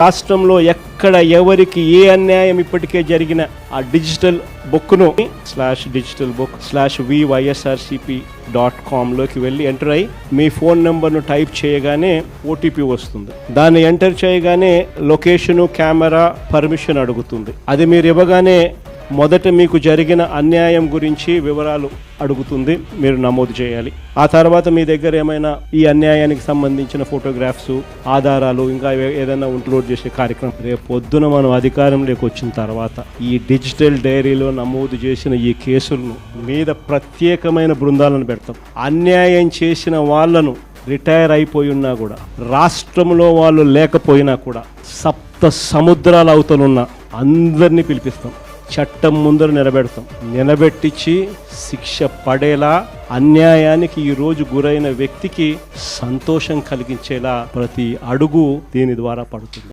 రాష్ట్రంలో ఎక్కడ ఎవరికి ఏ అన్యాయం ఇప్పటికే జరిగిన ఆ డిజిటల్ బుక్ను /digitalbook/vySRCP.com లోకి వెళ్ళి ఎంటర్ అయ్యి మీ ఫోన్ నెంబర్ను టైప్ చేయగానే ఓటీపీ వస్తుంది. దాన్ని ఎంటర్ చేయగానే లొకేషను, కెమెరా, పర్మిషన్ అడుగుతుంది. అది మీరు ఇవ్వగానే మొదట మీకు జరిగిన అన్యాయం గురించి వివరాలు అడుగుతుంది, మీరు నమోదు చేయాలి. ఆ తర్వాత మీ దగ్గర ఏమైనా ఈ అన్యాయానికి సంబంధించిన ఫోటోగ్రాఫ్స్, ఆధారాలు, ఇంకా ఏదైనా అప్లోడ్ చేసే కార్యక్రమం. రేపు పొద్దున మనం అధికారంలోకి వచ్చిన తర్వాత ఈ డిజిటల్ డైరీలో నమోదు చేసిన ఈ కేసులను మీద ప్రత్యేకమైన బృందాలను పెడతాం. అన్యాయం చేసిన వాళ్ళను రిటైర్ అయిపోయి ఉన్నా కూడా, రాష్ట్రంలో వాళ్ళు లేకపోయినా కూడా, సప్త సముద్రాల అవతలున్న అందరినీ పిలిపిస్తాం. చట్టం ముందర నిలబెట్టించి శిక్ష పడేలా, అన్యాయానికి ఈరోజు గురైన వ్యక్తికి సంతోషం కలిగించేలా ప్రతి అడుగు దీని ద్వారా పడుతుంది.